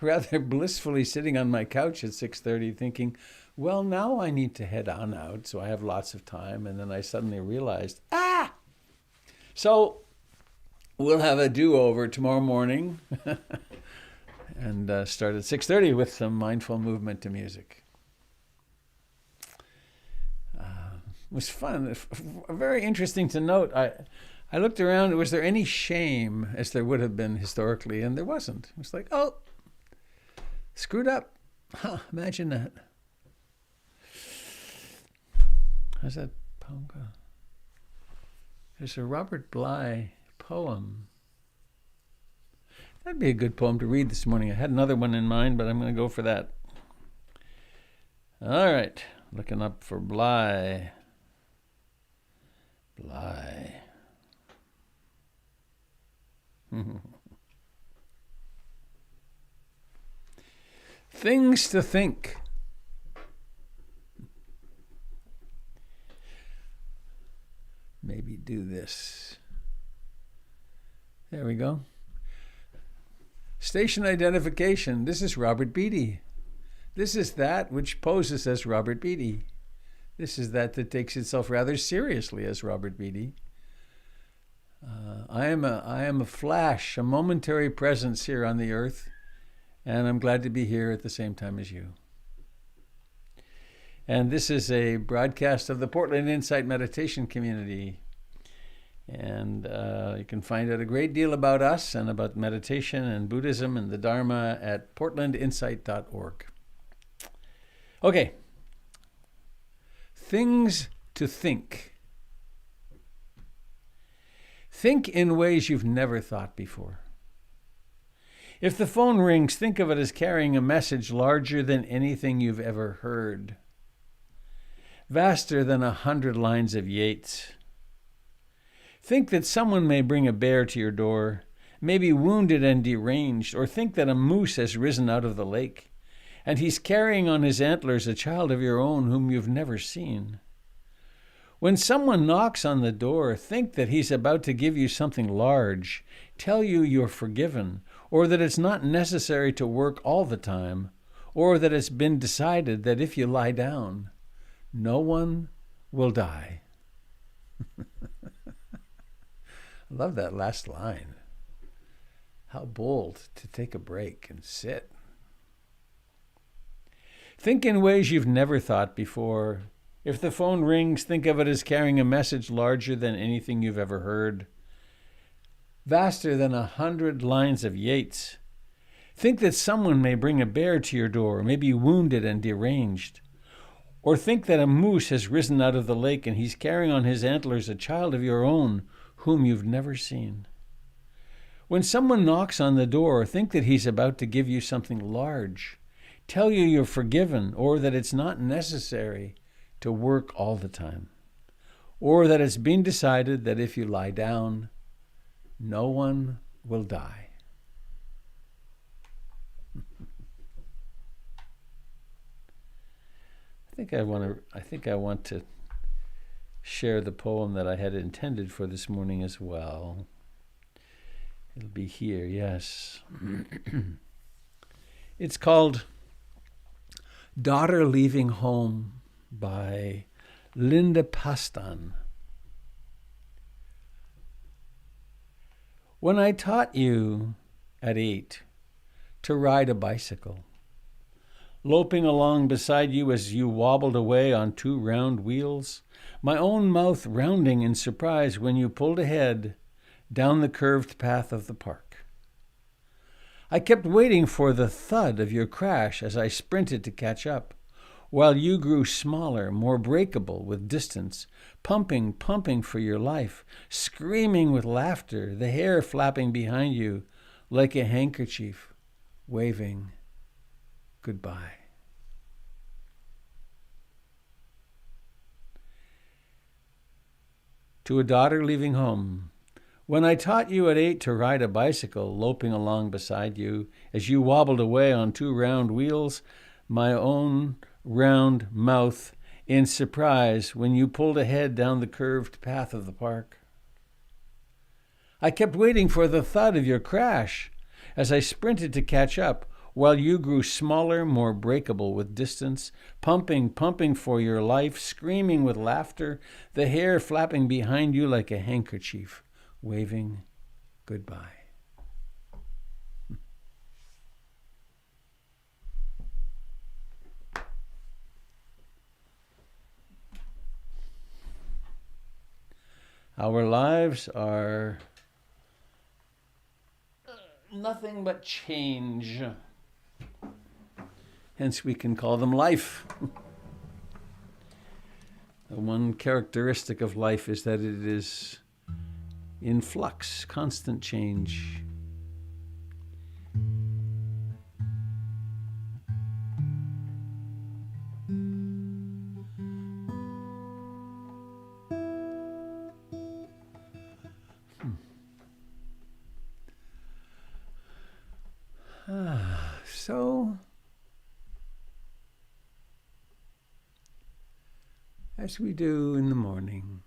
rather blissfully sitting on my couch at 6:30 thinking, well, now I need to head on out, so I have lots of time. And then I suddenly realized, So we'll have a do-over tomorrow morning and start at 6:30 with some mindful movement to music. It was fun. Very interesting to note. I looked around. Was there any shame, as there would have been historically? And there wasn't. It was like, oh, screwed up. Imagine that. How's that poem go? There's a Robert Bly poem. That'd be a good poem to read this morning. I had another one in mind, but I'm going to go for that. All right. Looking up for Bly. Bly. Things to think. Maybe do this. There we go. Station identification. This is Robert Beatty. This is that which poses as Robert Beatty. This is that takes itself rather seriously as Robert Beatty. I am a flash, a momentary presence here on the earth, and I'm glad to be here at the same time as you. And this is a broadcast of the Portland Insight Meditation Community. And you can find out a great deal about us and about meditation and Buddhism and the Dharma at portlandinsight.org. Okay. Things to think. Think in ways you've never thought before. If the phone rings, think of it as carrying a message larger than anything you've ever heard. Vaster than 100 lines of Yeats. Think that someone may bring a bear to your door, may be wounded and deranged, or think that a moose has risen out of the lake, and he's carrying on his antlers a child of your own whom you've never seen. When someone knocks on the door, think that he's about to give you something large, tell you you're forgiven, or that it's not necessary to work all the time, or that it's been decided that if you lie down, no one will die. I love that last line. How bold to take a break and sit. Think in ways you've never thought before. If the phone rings, think of it as carrying a message larger than anything you've ever heard. Vaster than 100 lines of Yeats. Think that someone may bring a bear to your door, may be wounded and deranged. Or think that a moose has risen out of the lake and he's carrying on his antlers a child of your own whom you've never seen. When someone knocks on the door, think that he's about to give you something large, tell you you're forgiven, or that it's not necessary to work all the time, or that it's been decided that if you lie down, no one will die. I think I want to share the poem that I had intended for this morning as well. It'll be here, yes. It's called Daughter Leaving Home by Linda Pastan. When I taught you at 8 to ride a bicycle, loping along beside you as you wobbled away on 2 round wheels, my own mouth rounding in surprise when you pulled ahead down the curved path of the park. I kept waiting for the thud of your crash as I sprinted to catch up, while you grew smaller, more breakable with distance, pumping for your life, screaming with laughter, the hair flapping behind you like a handkerchief, waving goodbye. To a daughter leaving home. When I taught you at 8 to ride a bicycle, loping along beside you, as you wobbled away on 2 round wheels, my own round mouth in surprise when you pulled ahead down the curved path of the park. I kept waiting for the thud of your crash as I sprinted to catch up, while you grew smaller, more breakable with distance, pumping for your life, screaming with laughter, the hair flapping behind you like a handkerchief, waving goodbye. Our lives are nothing but change. Hence we can call them life. The one characteristic of life is that it is in flux, constant change. So, as we do in the morning,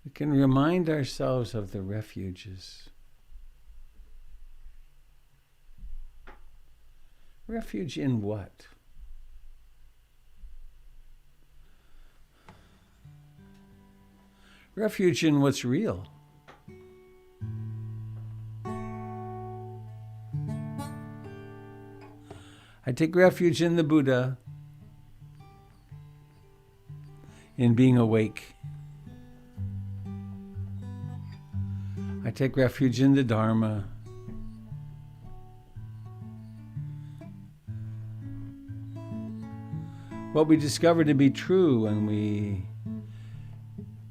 we can remind ourselves of the refuges. Refuge in what? Refuge in what's real. I take refuge in the Buddha, in being awake. I take refuge in the Dharma. What we discover to be true when we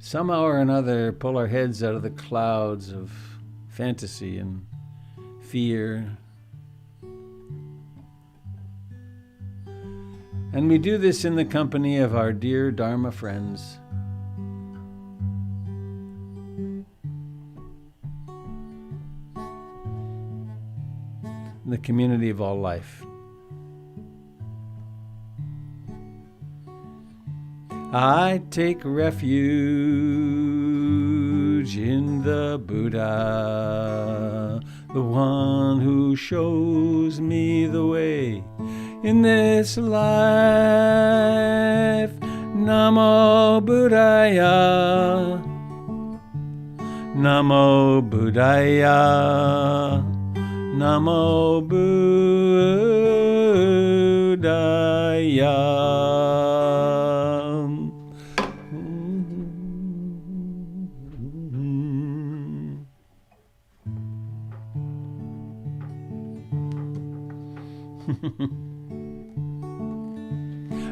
somehow or another pull our heads out of the clouds of fantasy and fear. And we do this in the company of our dear Dharma friends. In the community of all life. I take refuge in the Buddha, the one who shows me the way in this life. Namo Buddhaya, Namo Buddhaya, Namo Buddhaya.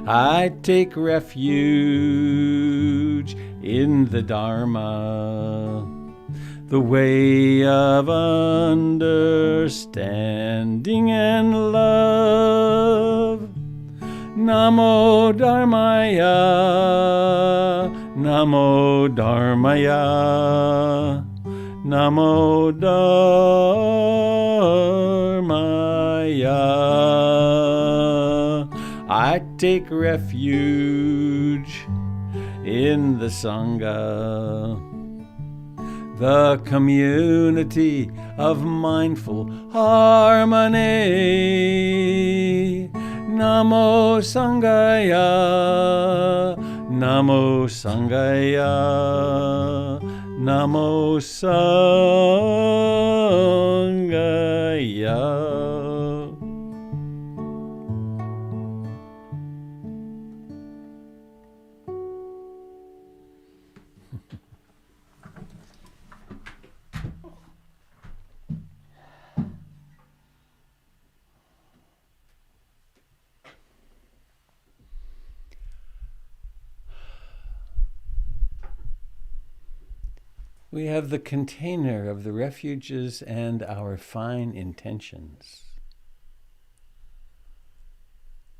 I take refuge in the Dharma, the way of understanding and love. Namo Dharmaya, Namo Dharmaya, Namo Dharmaya. I take refuge in the Sangha, the community of mindful harmony. Namo Sangaya, Namo Sangaya, Namo Sangaya. We have the container of the refuges and our fine intentions.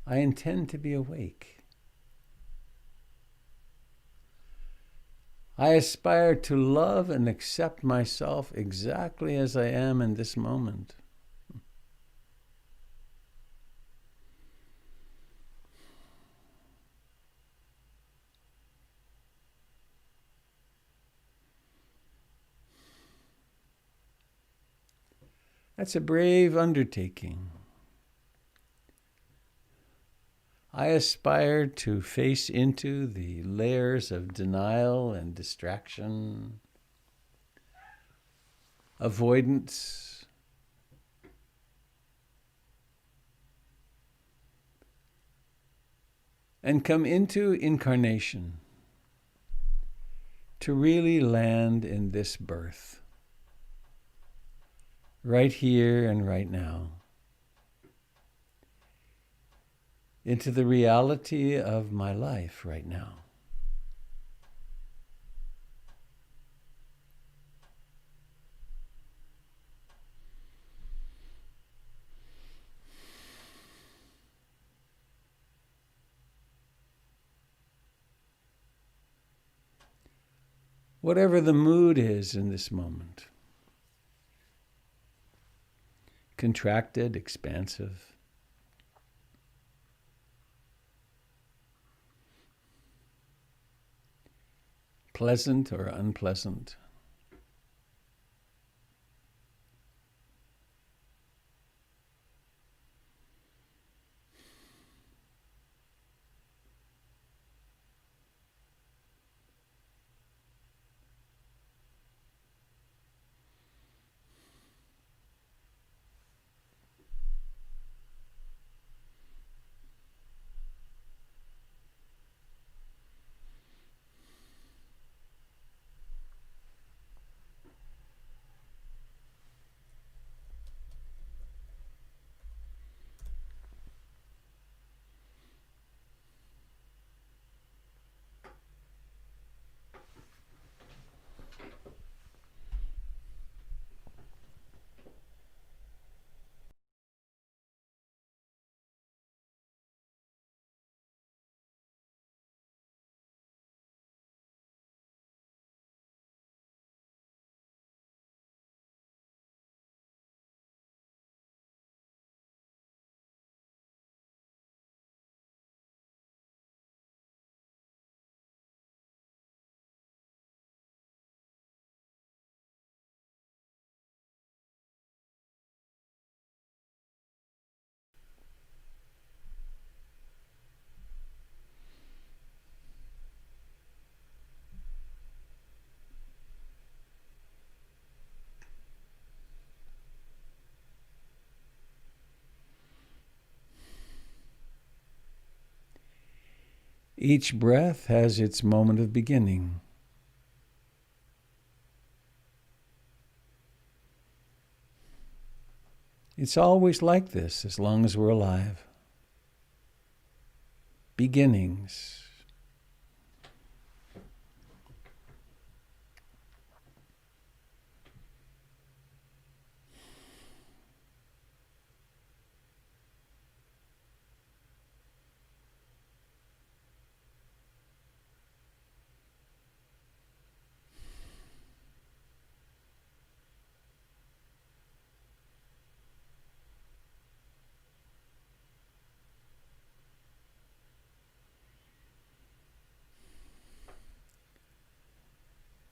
I intend to be awake. I aspire to love and accept myself exactly as I am in this moment. That's a brave undertaking. I aspire to face into the layers of denial and distraction, avoidance, and come into incarnation to really land in this birth, right here and right now, into the reality of my life right now. Whatever the mood is in this moment, contracted, expansive, pleasant or unpleasant, each breath has its moment of beginning. It's always like this as long as we're alive. Beginnings.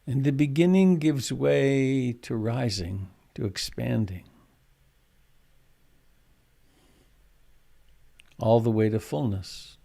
And the beginning gives way to rising, to expanding, all the way to fullness.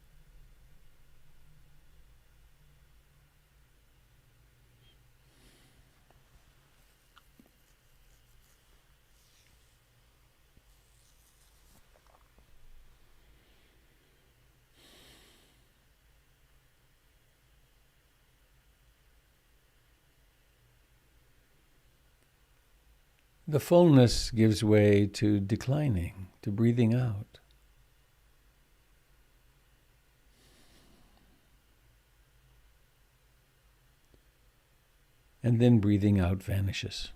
The fullness gives way to declining, to breathing out. And then breathing out vanishes.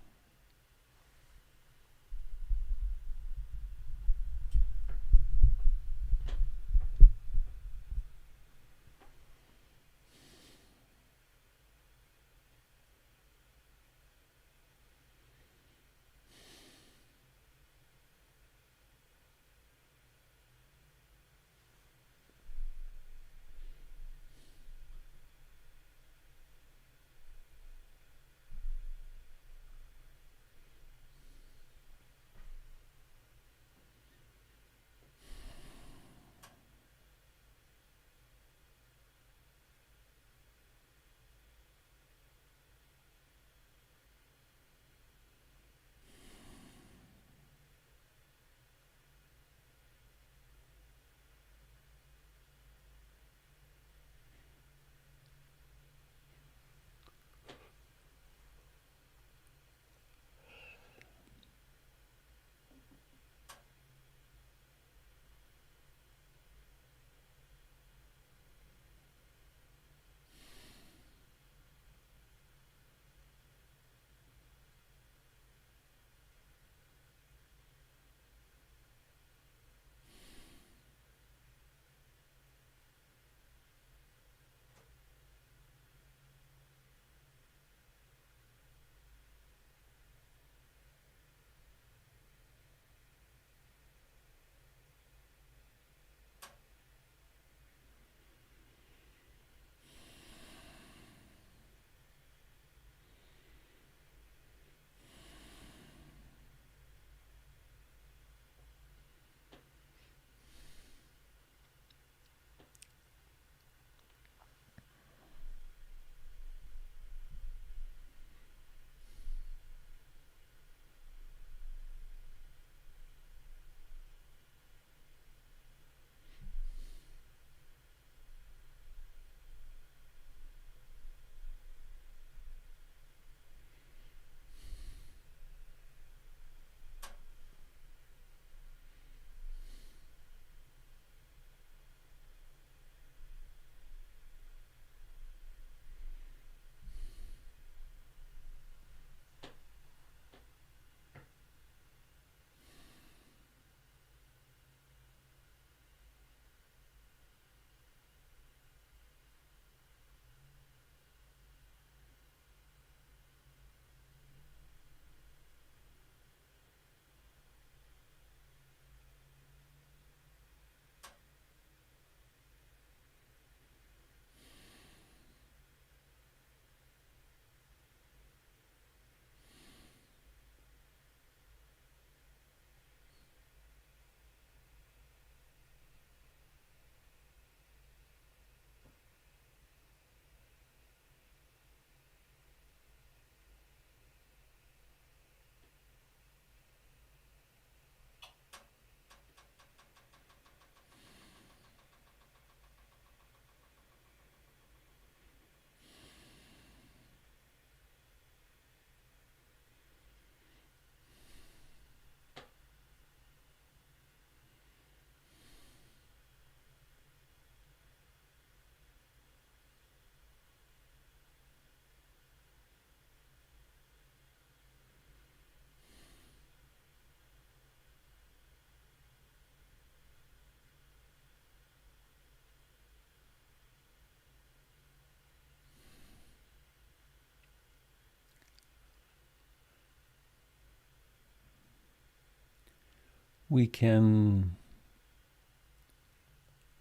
we can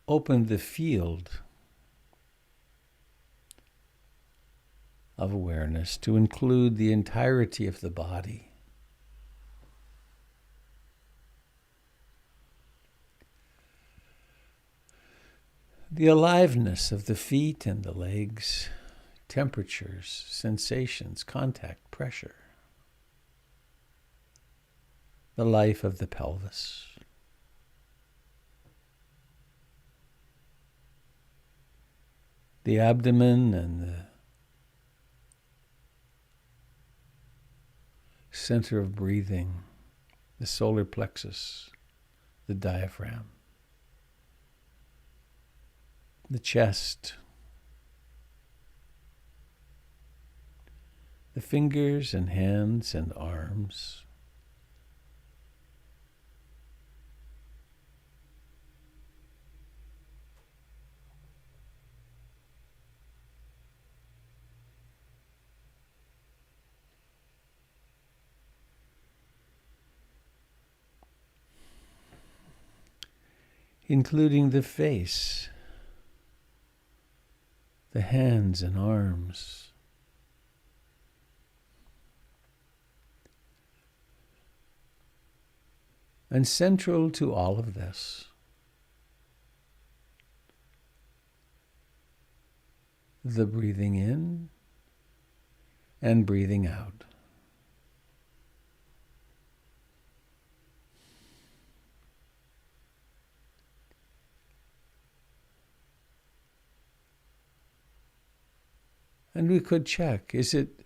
open the field of awareness to include the entirety of the body. The aliveness of the feet and the legs, temperatures, sensations, contact, pressure. The life of the pelvis. The abdomen and the center of breathing, the solar plexus, the diaphragm, the chest, the fingers and hands and arms, including the face, the hands and arms, and central to all of this, the breathing in and breathing out. And we could check, is it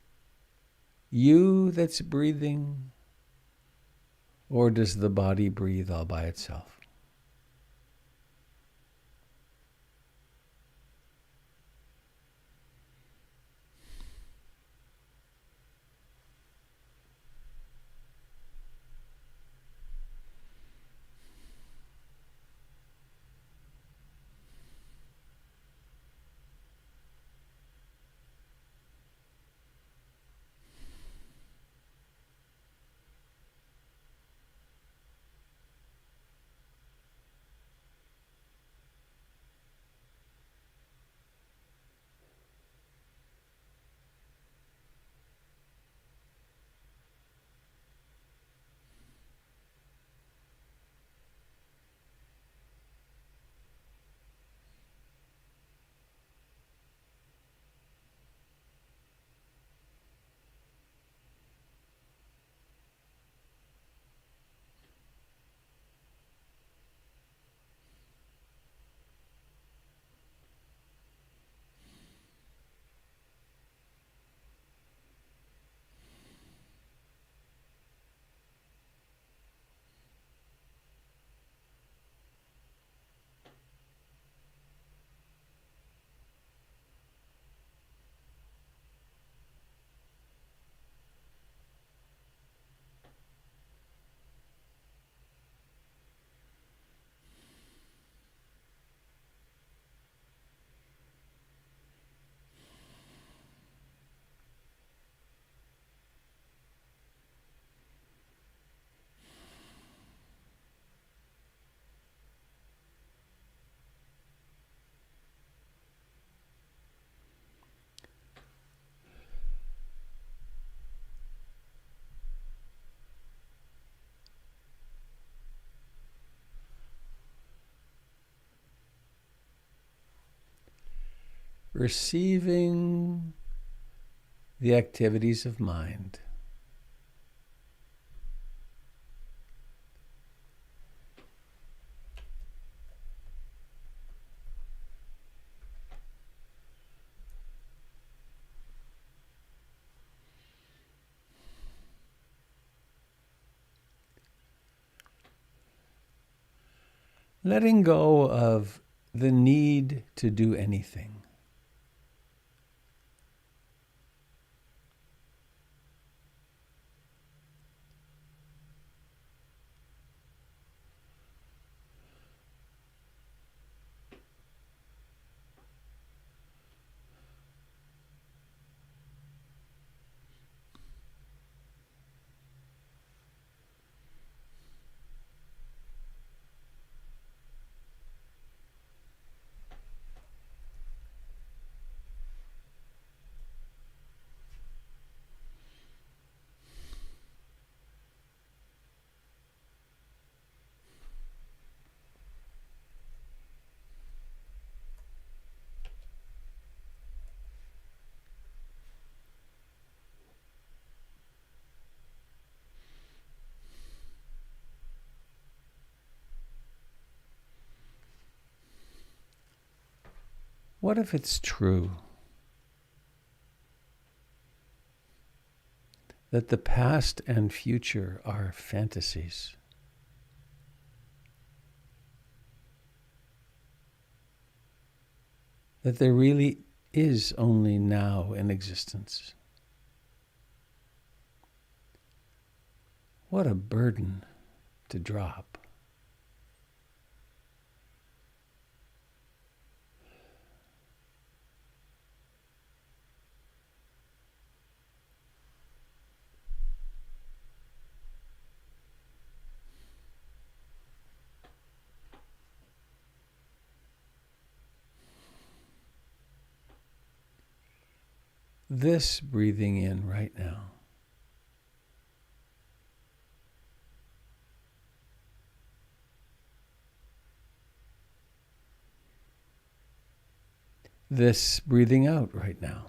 you that's breathing, or does the body breathe all by itself? Receiving the activities of mind. Letting go of the need to do anything. What if it's true that the past and future are fantasies? That there really is only now in existence? What a burden to drop. This breathing in right now. This breathing out right now.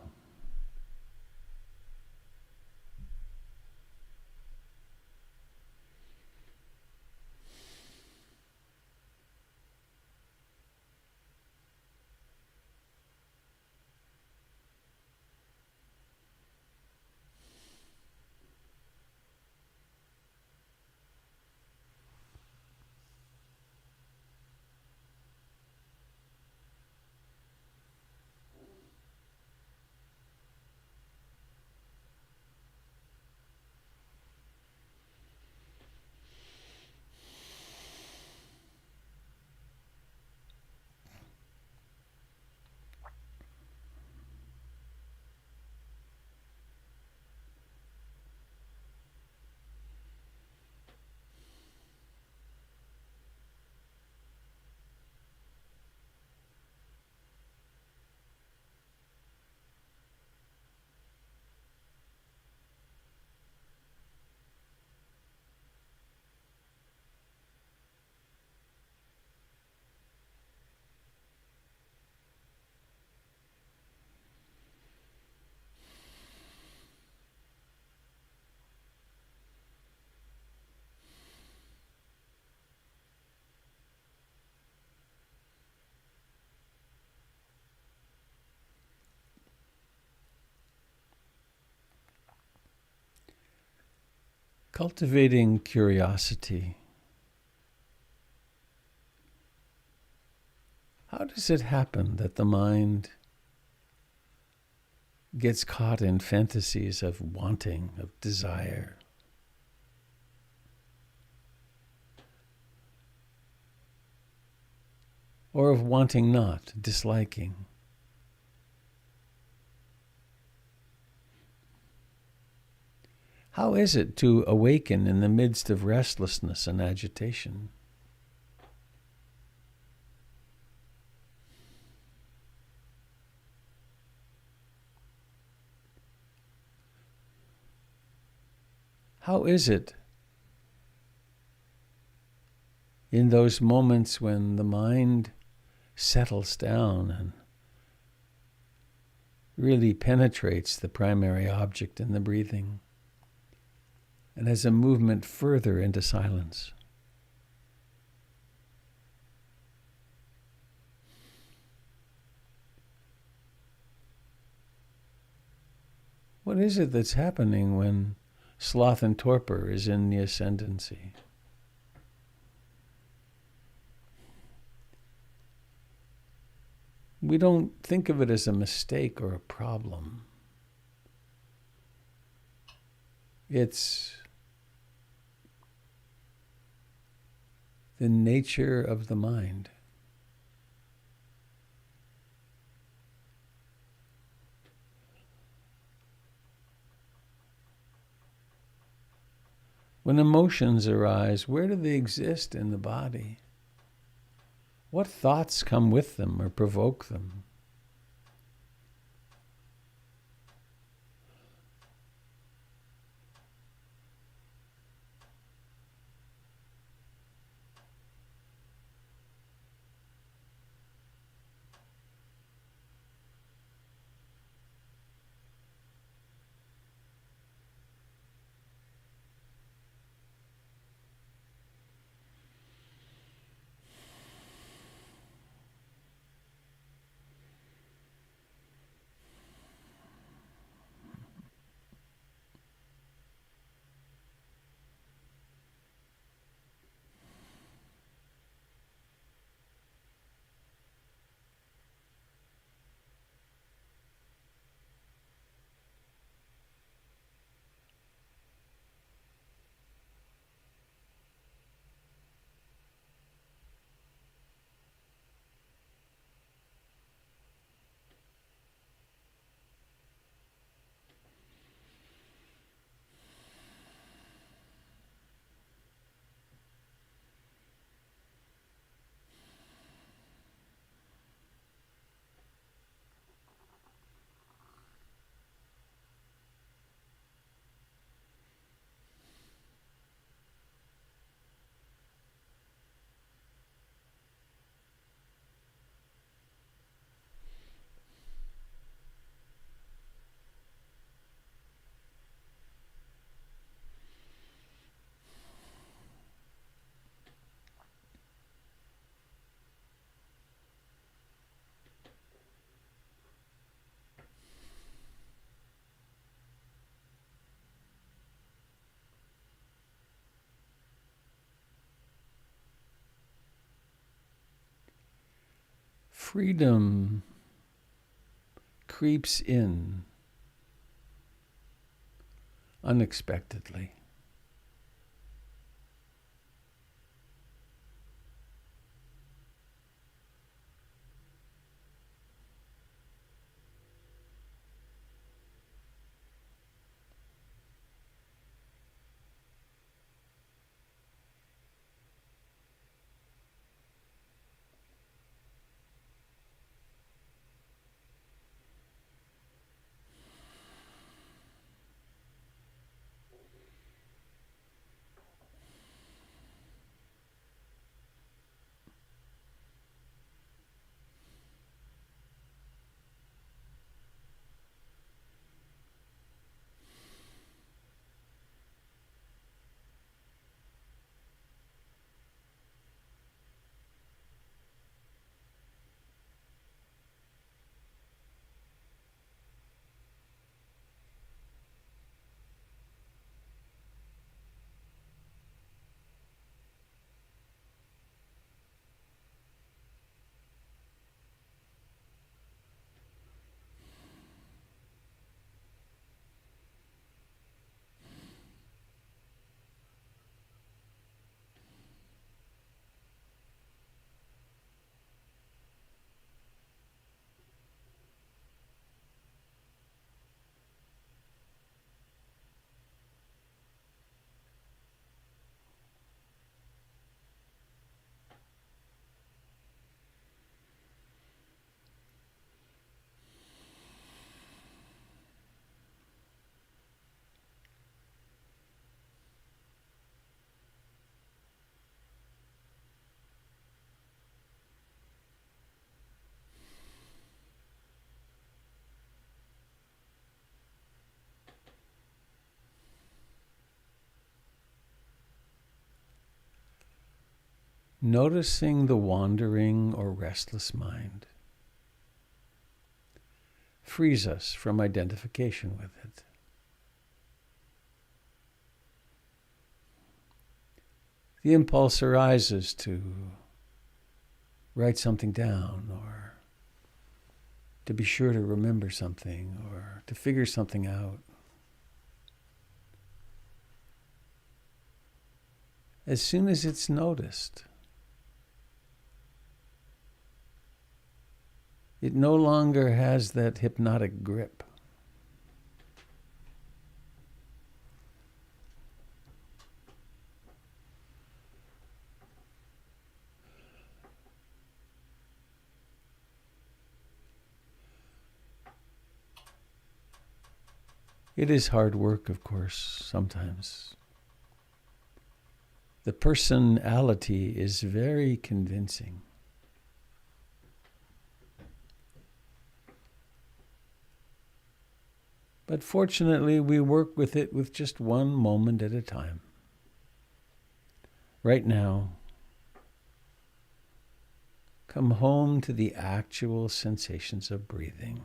Cultivating curiosity. How does it happen that the mind gets caught in fantasies of wanting, of desire? Or of wanting not, disliking? How is it to awaken in the midst of restlessness and agitation? How is it in those moments when the mind settles down and really penetrates the primary object in the breathing and has a movement further into silence? What is it that's happening when sloth and torpor is in the ascendancy? We don't think of it as a mistake or a problem. It's the nature of the mind. When emotions arise, where do they exist in the body? What thoughts come with them or provoke them? freedom creeps in unexpectedly. Noticing the wandering or restless mind frees us from identification with it. The impulse arises to write something down, or to be sure to remember something, or to figure something out. As soon as it's noticed, it no longer has that hypnotic grip. It is hard work, of course, sometimes. The personality is very convincing. But fortunately, we work with it with just one moment at a time. Right now, come home to the actual sensations of breathing.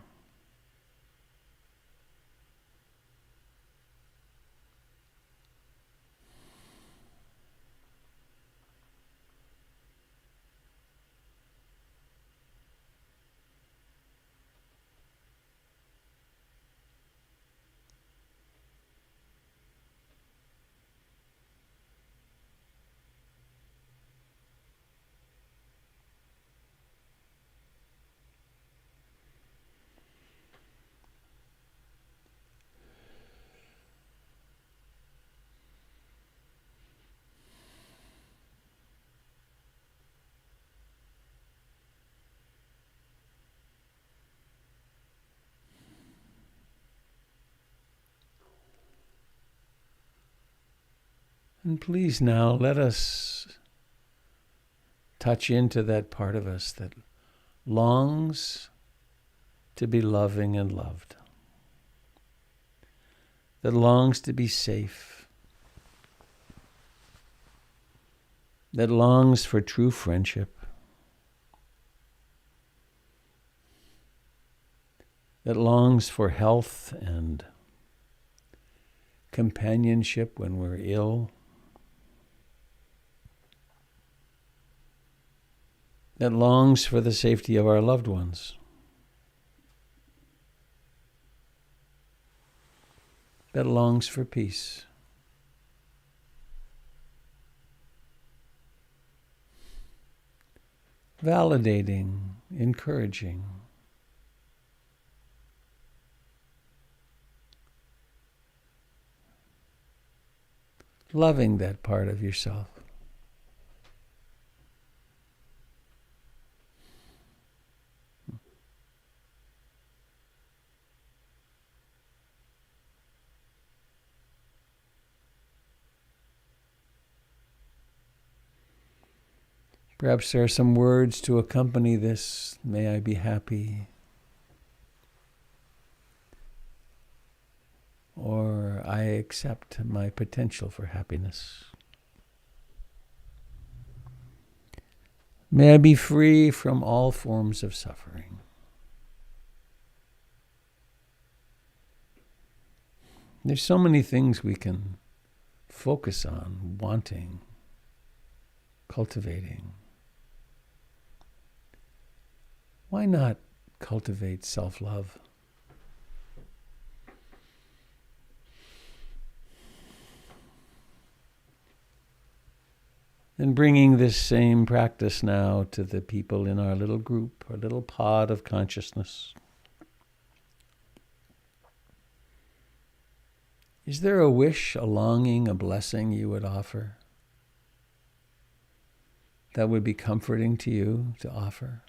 And please now let us touch into that part of us that longs to be loving and loved, that longs to be safe, that longs for true friendship, that longs for health and companionship when we're ill, that longs for the safety of our loved ones, that longs for peace. Validating, encouraging. Loving that part of yourself. Perhaps there are some words to accompany this. May I be happy. Or I accept my potential for happiness. May I be free from all forms of suffering. There's so many things we can focus on, wanting, cultivating. Why not cultivate self-love? And bringing this same practice now to the people in our little group, our little pod of consciousness. Is there a wish, a longing, a blessing you would offer that would be comforting to you to offer?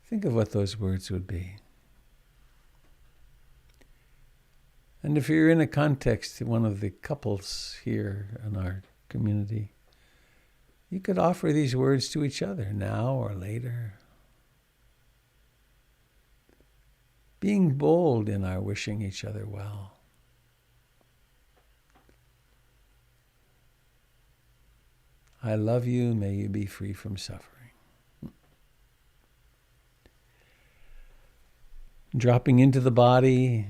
Think of what those words would be. And if you're in a context, one of the couples here in our community, you could offer these words to each other now or later. Being bold in our wishing each other well. I love you, may you be free from suffering. Dropping into the body,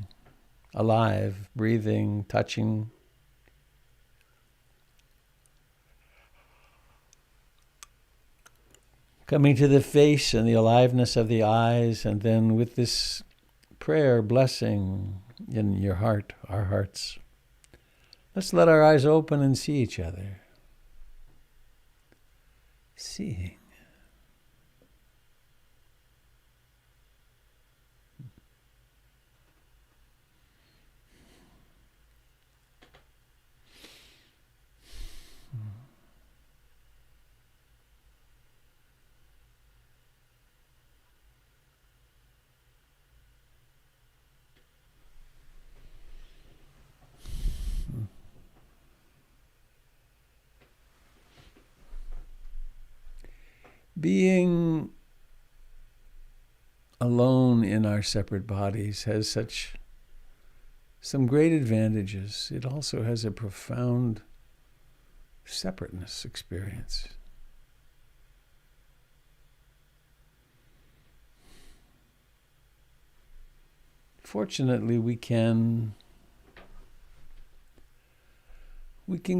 alive, breathing, touching. Coming to the face and the aliveness of the eyes, and then with this prayer, blessing in your heart, our hearts, let's let our eyes open and see each other. Seeing. Being alone in our separate bodies has some great advantages. It also has a profound separateness experience. Fortunately, we can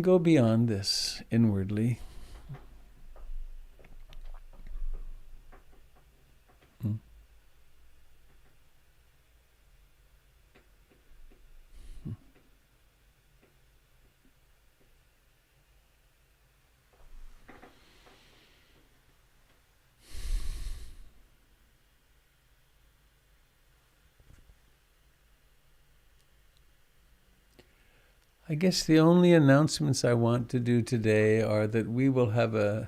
go beyond this inwardly. I guess the only announcements I want to do today are that we will have a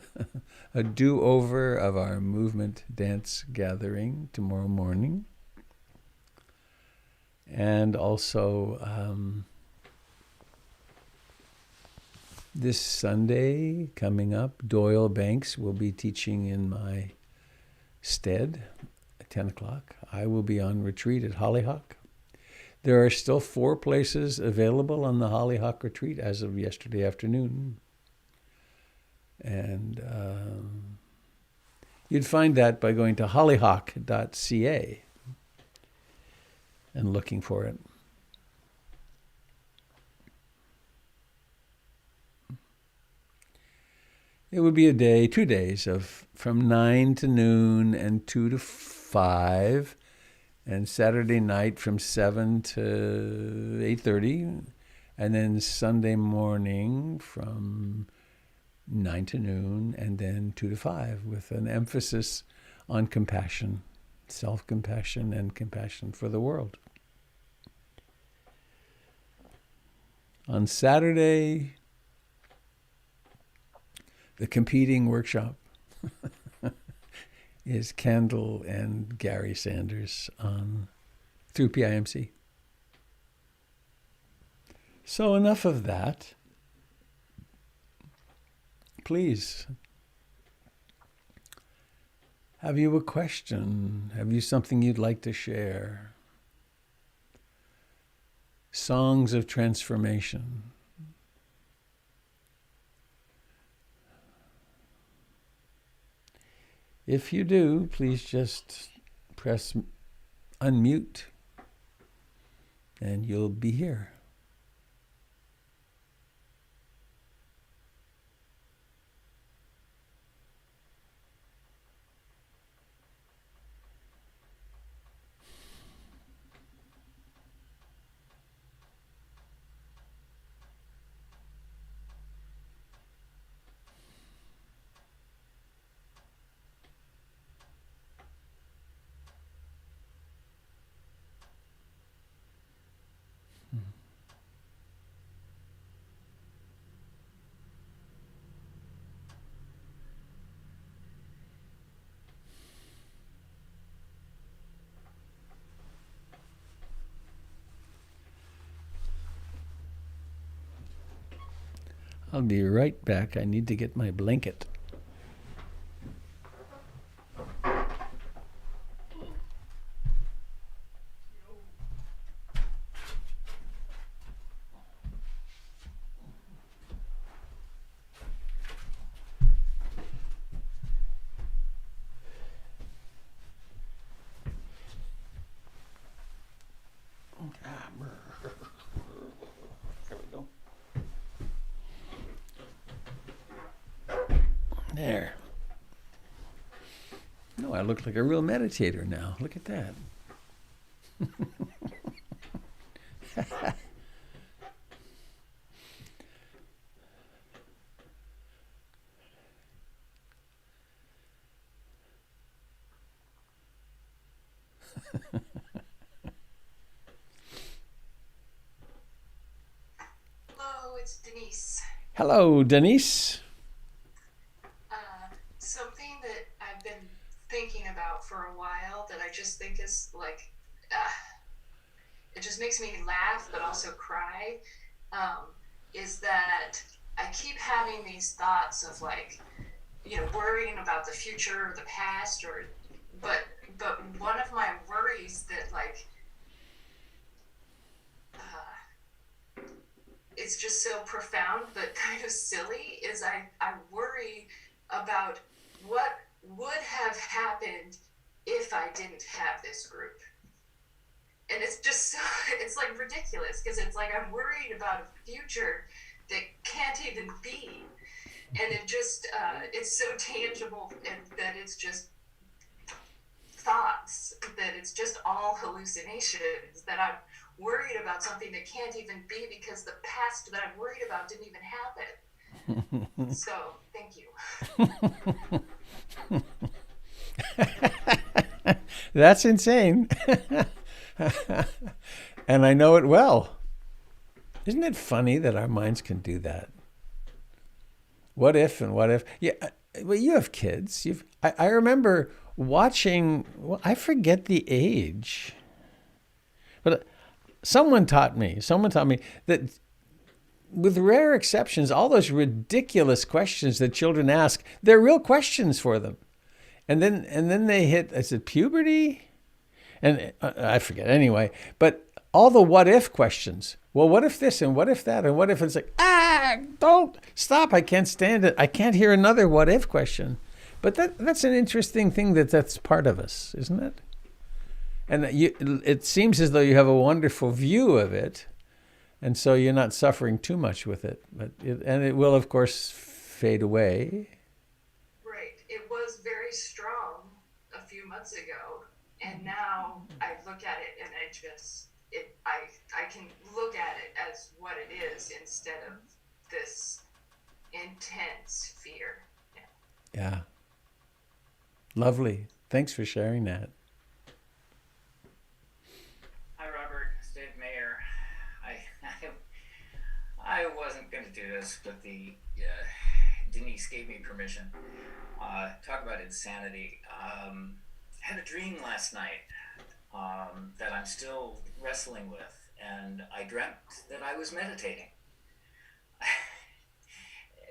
do-over of our movement dance gathering tomorrow morning. And also this Sunday coming up, Doyle Banks will be teaching in my stead at 10 o'clock. I will be on retreat at Hollyhock. There are still 4 places available on the Hollyhock retreat as of yesterday afternoon. And you'd find that by going to hollyhock.ca. and looking for it. It would be a day, 2 days of from 9 to noon and 2 to 5, and Saturday night from 7 to 8:30, and then Sunday morning from 9 to noon, and then 2 to 5, with an emphasis on compassion, self-compassion, and compassion for the world. On Saturday, the competing workshop is Kendall and Gary Sanders through PIMC. So enough of that. Please, have you a question? Have you something you'd like to share? Songs of transformation. If you do, please just press unmute and you'll be here. I'll be right back. I need to get my blanket. There we go. There. No, I look like a real meditator now. Look at that. Hello, it's Denise. Hello, Denise. Something that I've been thinking about for a while that I just think is like, it just makes me laugh but also cry, is that I keep having these thoughts of like, worrying about the future or the past, but one of my worries that like, it's just so profound but kind of silly is I worry about what would have happened if I didn't have this group. And it's just so, it's like ridiculous because it's like I'm worried about a future that can't even be. And it just, it's so tangible and that it's just thoughts, that it's just all hallucinations, that I'm worried about something that can't even be because the past that I'm worried about didn't even happen. So, thank you. That's insane. And I know it well. Isn't it funny that our minds can do that? What if and what if? Yeah, well, you have kids. I remember watching, well, I forget the age, but someone taught me that with rare exceptions, all those ridiculous questions that children ask, they're real questions for them. And then they hit, is it puberty? And I forget anyway, but all the what if questions. Well, what if this and what if that and what if it's like, don't stop. I can't stand it. I can't hear another what if question. But that's an interesting thing that's part of us, isn't it? And it seems as though you have a wonderful view of it, and so you're not suffering too much with it. And it will, of course, fade away. Right. It was very strong a few months ago, and now I look at it and I can look at it as what it is instead of this intense fear. Yeah. Yeah, lovely. Thanks for sharing that. Hi, Robert. It's Dave Mayer. I, I wasn't going to do this, but Denise gave me permission. Talk about insanity. I had a dream last night that I'm still wrestling with, and I dreamt that I was meditating,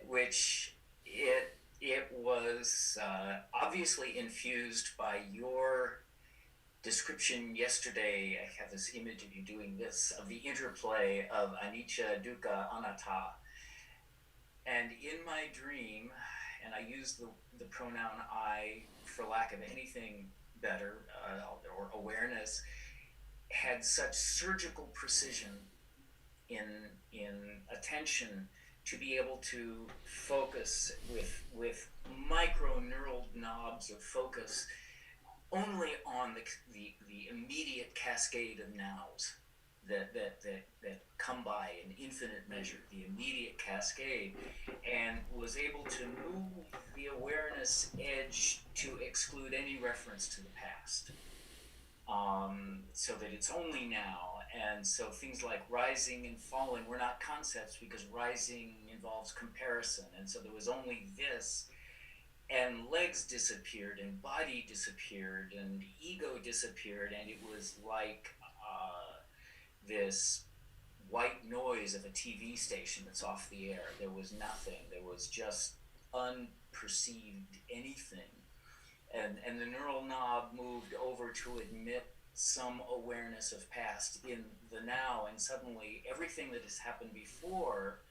which it was obviously infused by your description yesterday. I have this image of you doing this, of the interplay of anicca, dukkha, anatta. And in my dream, and I use the pronoun I for lack of anything better, or awareness, had such surgical precision in attention to be able to focus with micro neural knobs of focus only on the immediate cascade of nows that come by in infinite measure, the immediate cascade, and was able to move the awareness edge to exclude any reference to the past. So that it's only now. And so things like rising and falling were not concepts, because rising involves comparison. And so there was only this, and legs disappeared, and body disappeared, and ego disappeared, and it was like this white noise of a TV station that's off the air. There was nothing. There was just unperceived anything. And the neural knob moved over to admit some awareness of past in the now, and suddenly everything that has happened before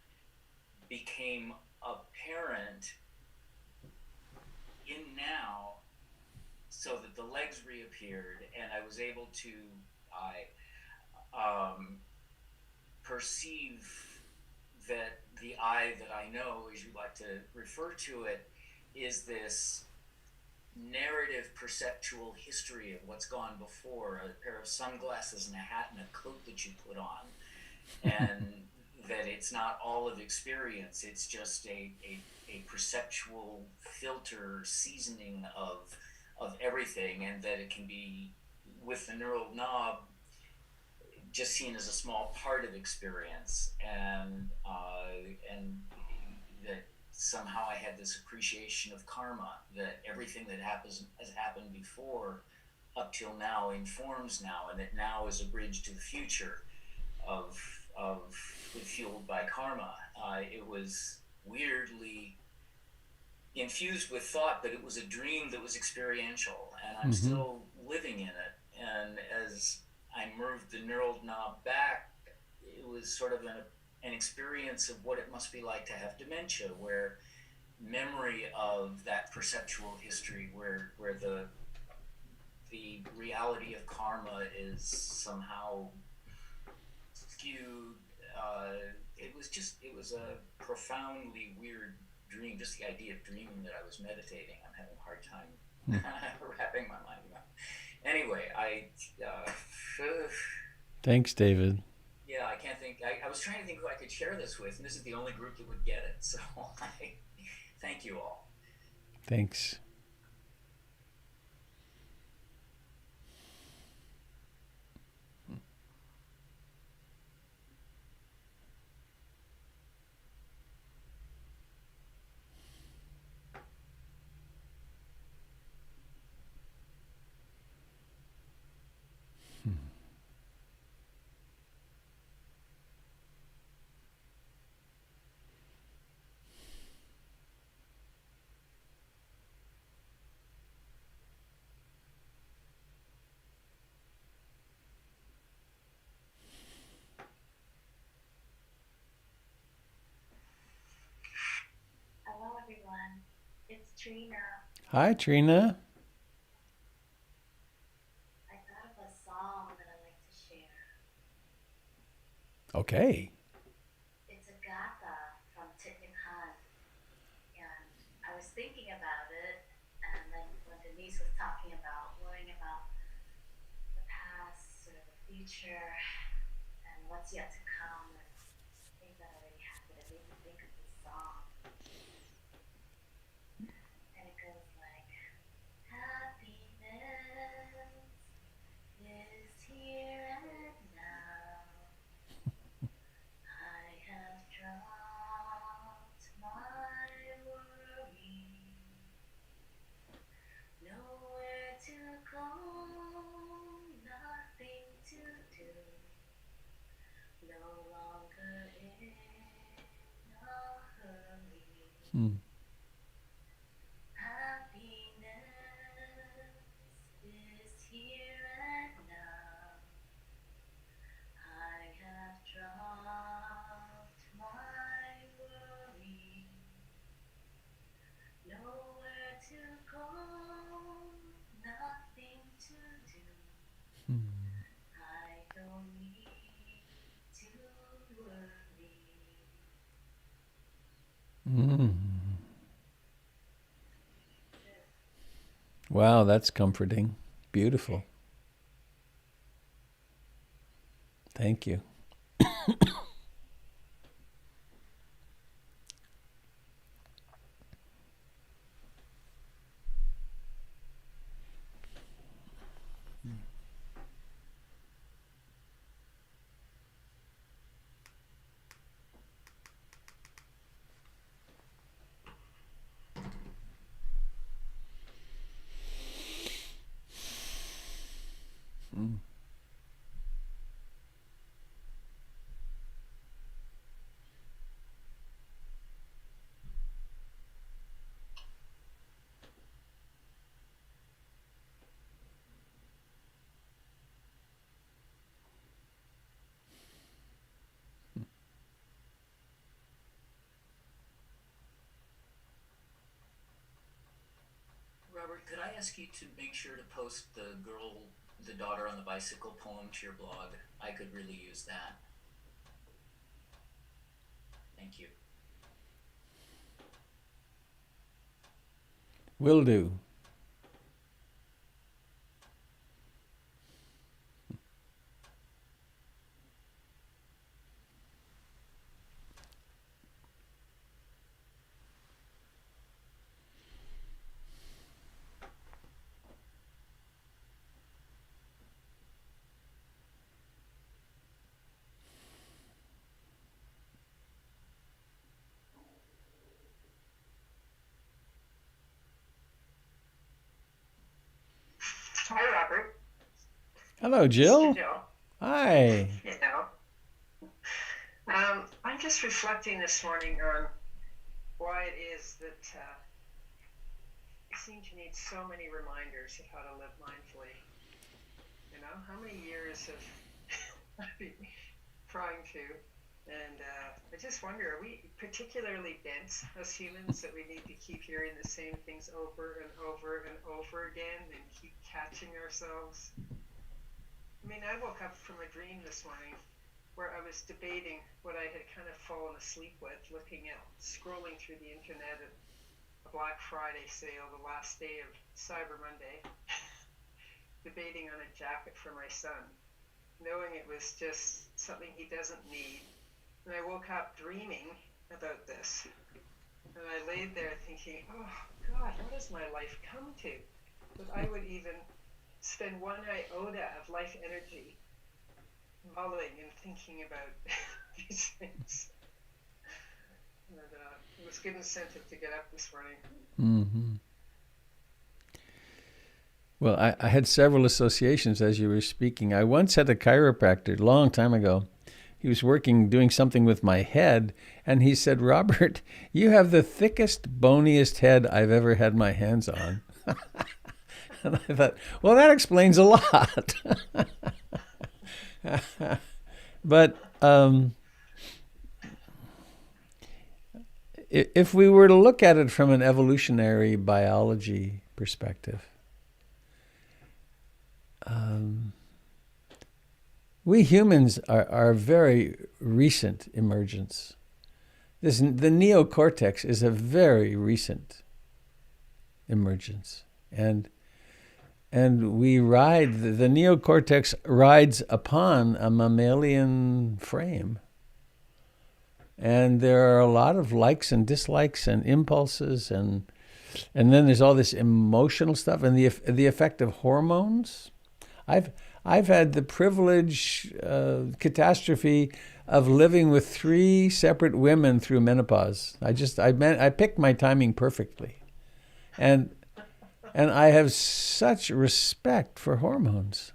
became apparent in now, so that the legs reappeared, and I was able to perceive that the I that I know, as you like to refer to it, is this narrative perceptual history of what's gone before, a pair of sunglasses and a hat and a coat that you put on, and that it's not all of experience, it's just a perceptual filter seasoning of everything, and that it can be, with the neural knob, just seen as a small part of experience, and that somehow I had this appreciation of karma, that everything that has happened before up till now informs now, and that now is a bridge to the future of fueled by karma. It was weirdly infused with thought, but it was a dream that was experiential, and I'm still living in it. And as I moved the neural knob back, it was sort of an experience of what it must be like to have dementia, where memory of that perceptual history, where the reality of karma is somehow skewed. It was a profoundly weird dream. Just the idea of dreaming that I was meditating, I'm having a hard time wrapping my mind around. Anyway, Thanks, David. yeah, I can't think. I was trying to think who I could share this with, and this is the only group that would get it. So I thank you all. Thanks. Hello, everyone. It's Trina. Hi, Trina. I thought of a Okay. It's a gatha from Titningham, and I was thinking about it, and then when Denise was talking about worrying about the past or the future and what's yet to come and things that already happened, it made me think of this song, and it goes like, happiness is here and now. I have dropped my worry, nowhere to go, nothing to do, no longer in a hurry. Happiness is here and now. I have dropped my worry, nowhere to go, nothing to do. I don't need to worry. Wow, that's comforting. Beautiful. Thank you. Robert, could I ask you to make sure to post the daughter on the bicycle poem to your blog? I could really use that. Thank you. Will do. Hi, Robert. Hello, Mr. Jill. Joe. Hi. You know, I'm just reflecting this morning on why it is that I seem to need so many reminders of how to live mindfully. You know, how many years have I been trying to? And I just wonder, are we particularly dense as humans that we need to keep hearing the same things over and over and over again and keep catching ourselves? I mean, I woke up from a dream this morning where I was debating what I had kind of fallen asleep with, scrolling through the internet at a Black Friday sale, the last day of Cyber Monday, debating on a jacket for my son, knowing it was just something he doesn't need. And I woke up dreaming about this. And I laid there thinking, oh, God, what has my life come to? That I would even spend one iota of life energy mulling and thinking about these things. And it was good incentive to get up this morning. Mm-hmm. Well, I had several associations as you were speaking. I once had a chiropractor a long time ago. He was doing something with my head, and he said, Robert, you have the thickest, boniest head I've ever had my hands on. And I thought, well, that explains a lot. But if we were to look at it from an evolutionary biology perspective, We humans are a very recent emergence. The neocortex is a very recent emergence, and we ride the neocortex rides upon a mammalian frame, and there are a lot of likes and dislikes and impulses, and then there's all this emotional stuff and the effect of hormones. I've had the privilege, catastrophe of living with 3 separate women through menopause. I picked my timing perfectly, and I have such respect for hormones.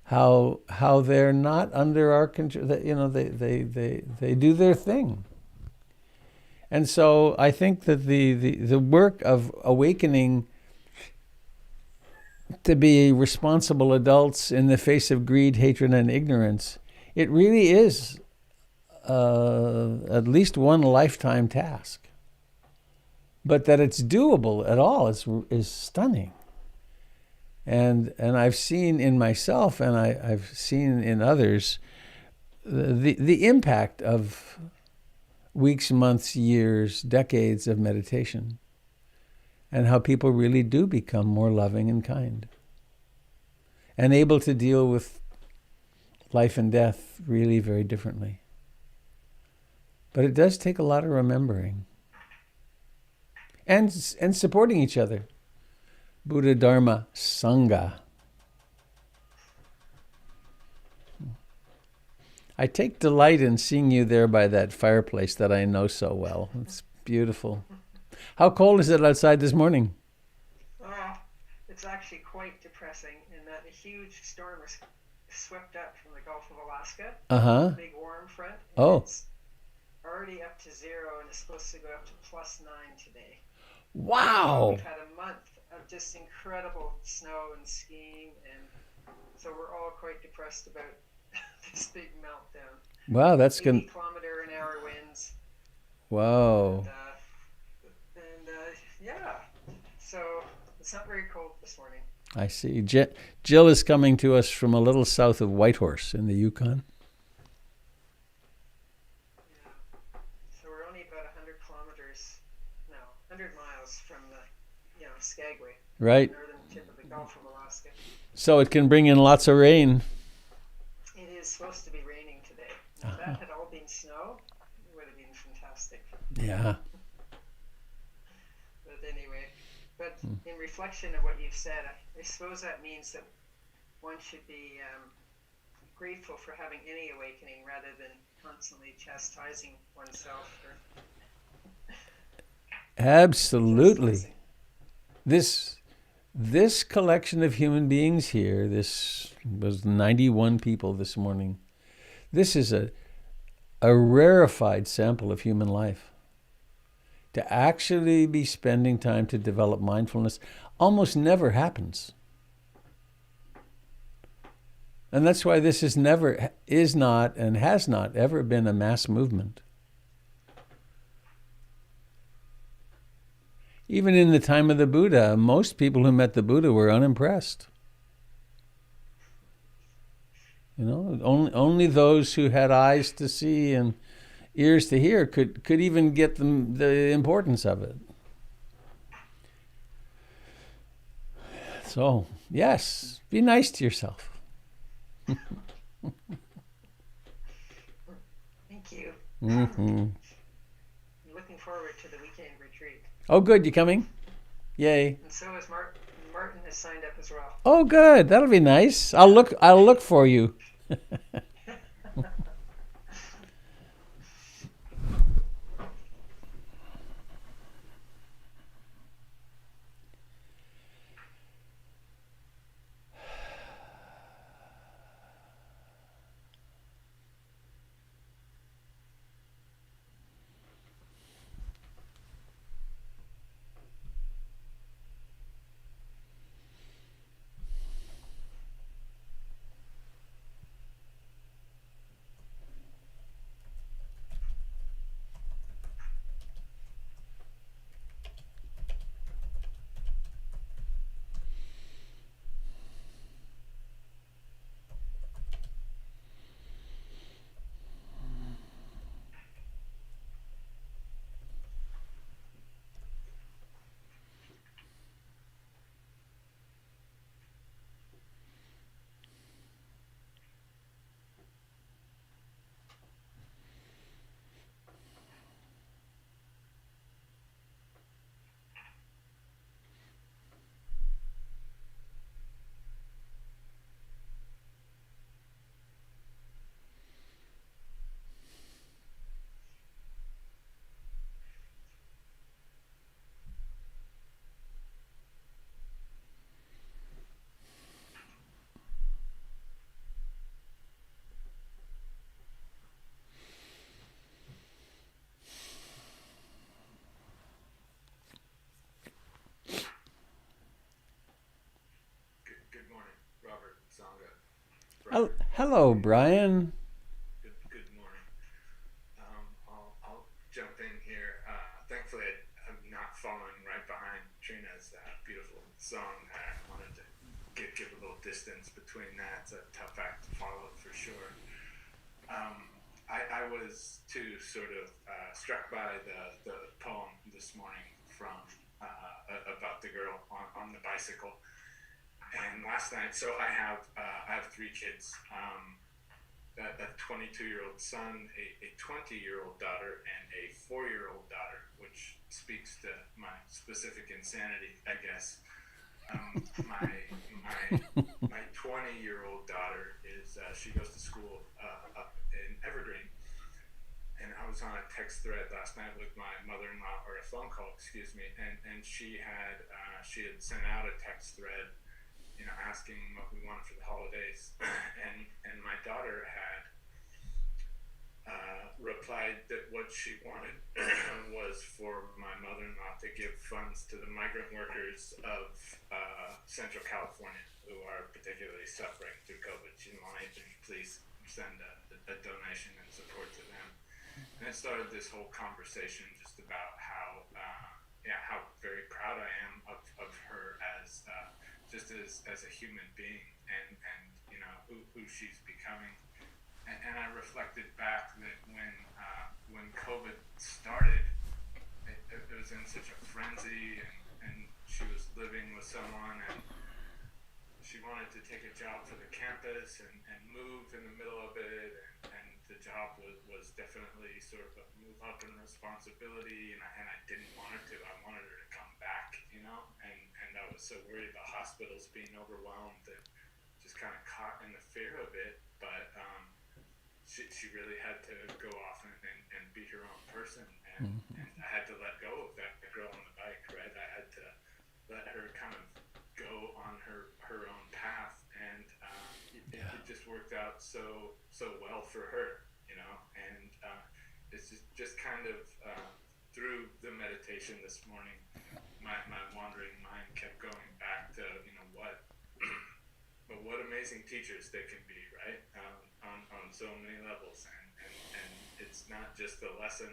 How they're not under our control. They do their thing. And so I think that the work of awakening to be responsible adults in the face of greed, hatred, and ignorance, it really is at least one lifetime task. But that it's doable at all is stunning. And I've seen in myself, and I've seen in others, the impact of weeks, months, years, decades of meditation, and how people really do become more loving and kind, and able to deal with life and death really very differently. But it does take a lot of remembering and supporting each other. Buddha, Dharma, Sangha. I take delight in seeing you there by that fireplace that I know so well. It's beautiful. How cold is it outside this morning? Oh, it's actually quite depressing in that a huge storm was swept up from the Gulf of Alaska. Uh-huh. Big warm front. Oh. It's already up to 0 and it's supposed to go up to +9 today. Wow. We've had a month of just incredible snow and skiing, and so we're all quite depressed about this big meltdown. Wow, that's 80 good. kilometer-an-hour winds. Wow. Yeah, so it's not very cold this morning. I see. Jill is coming to us from a little south of Whitehorse in the Yukon. Yeah. So we're only about 100 miles from the, Skagway. Right. Northern tip of the Gulf of Alaska. So it can bring in lots of rain. It is supposed to be raining today. If that had all been snow, it would have been fantastic. Yeah. But anyway, in reflection of what you've said, I suppose that means that one should be grateful for having any awakening rather than constantly chastising oneself. Absolutely. This collection of human beings here, this was 91 people this morning. This is a rarefied sample of human life. To actually be spending time to develop mindfulness almost never happens. And that's why this is not and has not ever been a mass movement. Even in the time of the Buddha, most people who met the Buddha were unimpressed. Only those who had eyes to see and ears to hear could even get the importance of it. So, yes, be nice to yourself. Thank you. Mm-hmm. I'm looking forward to the weekend retreat. Oh, good. You coming? Yay. And so is Martin. Martin has signed up as well. Oh, good. That'll be nice. I'll look for you. Sangha. Brian, Hello, Brian. good morning. I'll jump in here. Thankfully, I'm not following right behind Trina's beautiful song. I wanted to give a little distance between that. It's a tough act to follow for sure. I was too sort of struck by the poem this morning from about the girl on the bicycle. And last night, so I have three kids. A 22-year-old son, a 20-year-old daughter, and a 4-year-old daughter, which speaks to my specific insanity, I guess. My 20-year-old daughter is she goes to school up in Evergreen, and I was on a text thread last night with my mother-in-law, or a phone call, excuse me, and she had sent out a text thread, asking what we wanted for the holidays, and my daughter had replied that what she wanted was for my mother-in-law to give funds to the migrant workers of Central California who are particularly suffering through COVID. She didn't want anything. Please send a donation and support to them. And it started this whole conversation just about how very proud I am of her as just as a human being, and who she's becoming. And I reflected back that when COVID started, it was in such a frenzy, and she was living with someone, and she wanted to take a job for the campus and move in the middle of it, and the job was definitely sort of a move up in responsibility, and I didn't want her to. I wanted her to come back, and I was so worried about hospitals being overwhelmed and just kind of caught in the fear of it, but she really had to go off and be her own person, and I had to let go of that girl on the bike, right? I had to let her kind of go on her own path, and it just worked out so well for her, and it's just kind of through the meditation this morning, my wandering mind kept going back to what amazing teachers they can be, right? On so many levels, and it's not just a lesson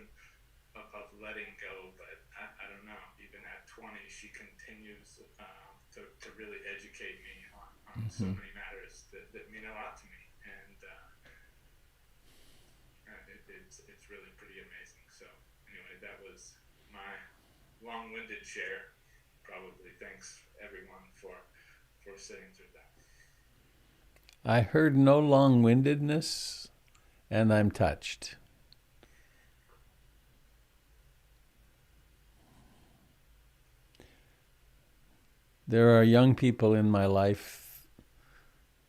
of letting go, but I don't know, even at 20 she continues to really educate me on so many matters that mean a lot to me, and it's really pretty amazing. So anyway, that was my long-winded share. Probably thanks everyone for sitting through that. I heard no long-windedness, and I'm touched. There are young people in my life,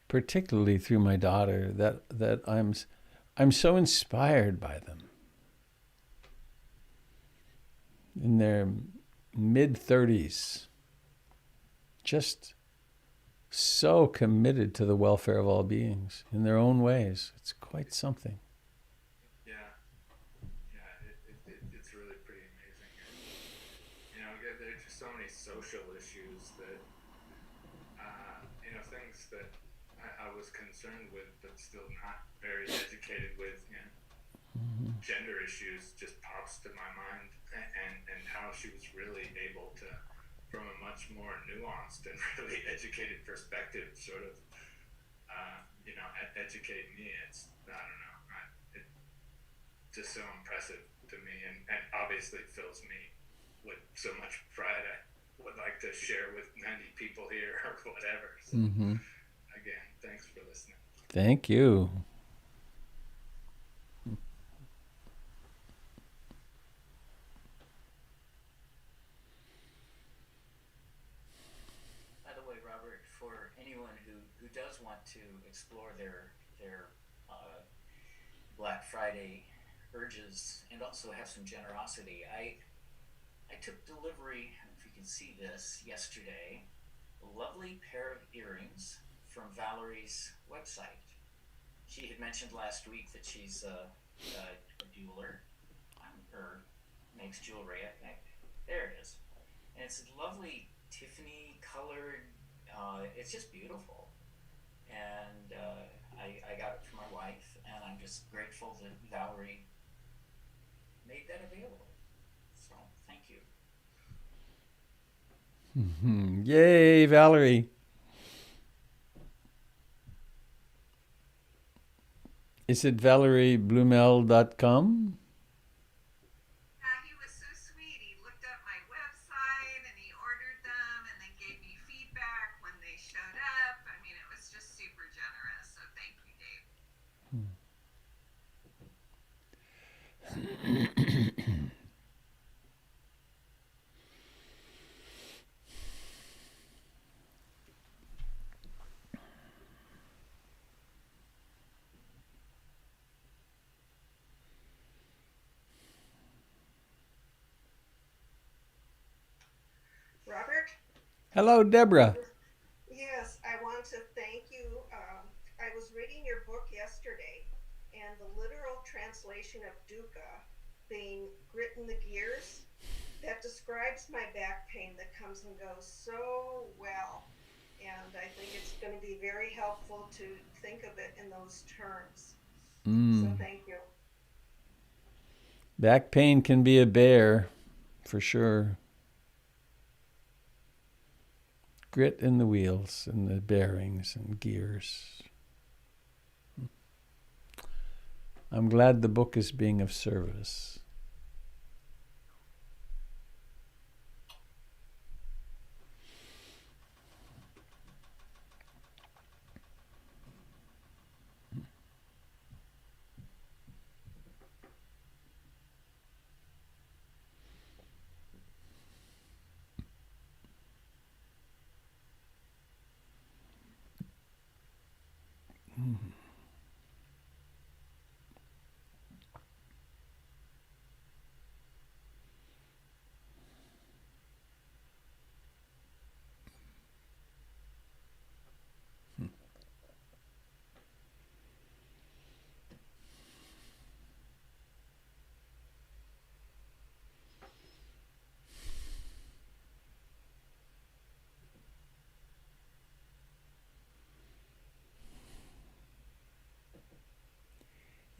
particularly through my daughter, that I'm so inspired by them. In their mid-30s, just so committed to the welfare of all beings in their own ways. It's quite something. It's really pretty amazing. And, there are just so many social issues that, things that I was concerned with, but still not very educated with. Gender issues just pops to my mind, and how she was really able to, from a much more nuanced and really educated perspective, sort of, educate me. It's, I don't know, it's just so impressive to me, and obviously fills me with so much pride. I would like to share with 90 people here or whatever. So, again, thanks for listening. Thank you. For anyone who does want to explore their Black Friday urges and also have some generosity, I took delivery, I don't know if you can see this, yesterday, a lovely pair of earrings from Valerie's website. She had mentioned last week that she's a jeweler, or makes jewelry. There it is. And it's a lovely Tiffany colored, it's just beautiful. and I got it for my wife, and I'm just grateful that Valerie made that available. So thank you. Yay, Valerie. Is it ValerieBlumel.com? He was so sweet. He looked up my website and he ordered them and then gave me feedback when they showed up. I mean, it was just super generous. So thank you, Dave. Robert? Hello, Deborah. Yes, I want to thank you. I was reading your book yesterday, and the literal translation of dukkha being grit in the gears, that describes my back pain that comes and goes so well. And I think it's going to be very helpful to think of it in those terms. So thank you. Back pain can be a bear, for sure. Grit in the wheels and the bearings and gears. I'm glad the book is being of service.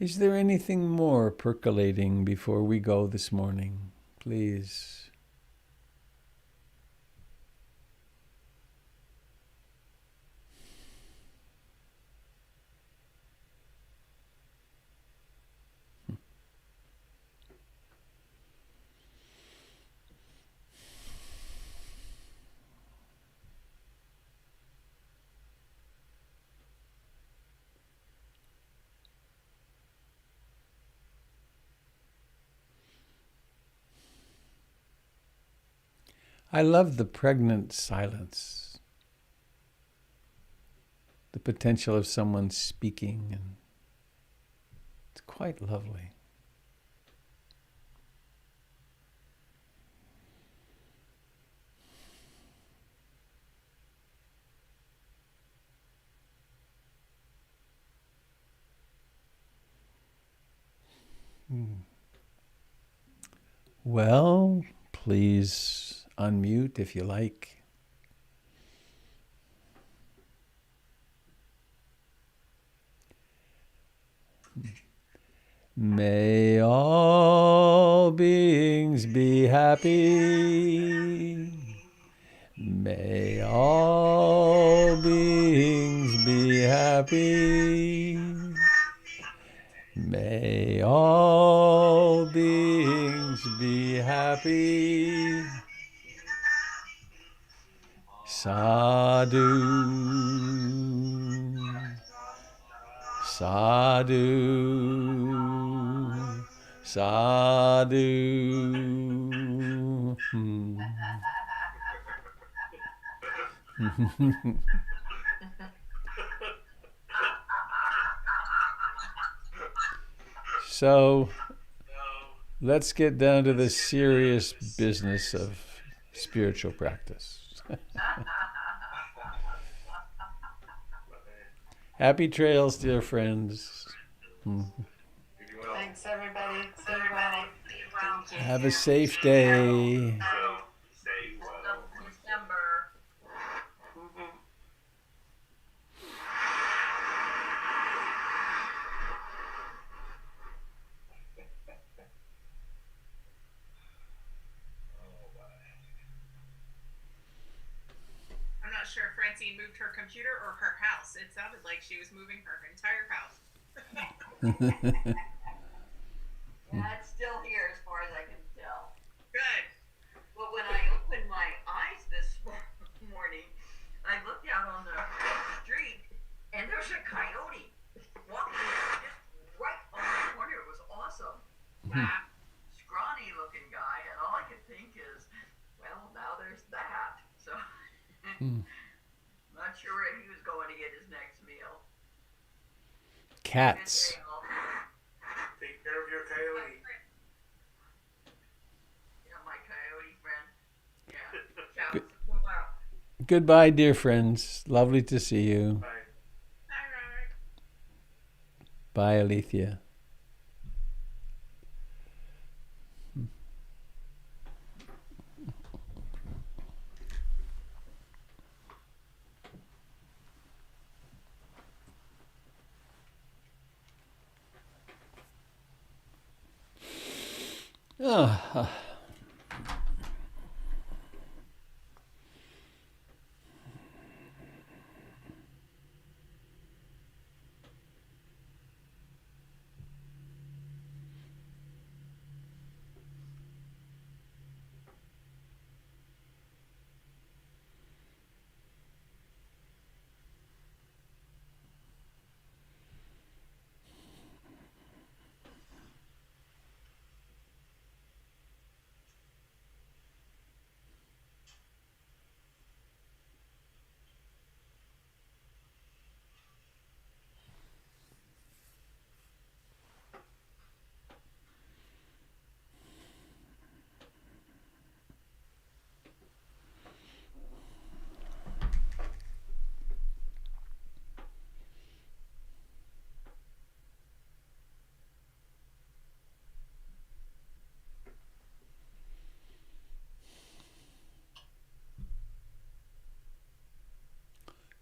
Is there anything more percolating before we go this morning? Please. I love the pregnant silence, the potential of someone speaking, and it's quite lovely. Well, please unmute if you like. May all beings be happy. May all beings be happy. May all beings be happy. Sadhu, sadhu, sadhu. So let's get down to the serious business of spiritual practice. Happy trails, dear friends. Thanks, everybody. Be well. Thank you. Have a safe day. December. sure if Francine moved her computer or her house. It sounded like she was moving her entire house. Yeah, it's still here as far as I can tell. Good. But when I opened my eyes this morning, I looked out on the street and there's a coyote walking just right on the corner. It was awesome. Scrawny looking guy, and all I could think is, well, now there's that. So, not sure where he was going to get his next meal. Cats. Good day, all. Take care of your coyote. Yeah, my coyote friend. Yeah. Ciao. Good. Bye. Goodbye, dear friends. Lovely to see you. Bye. Hi, Robert. Bye, Alethea. Ah.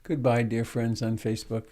Goodbye, dear friends on Facebook.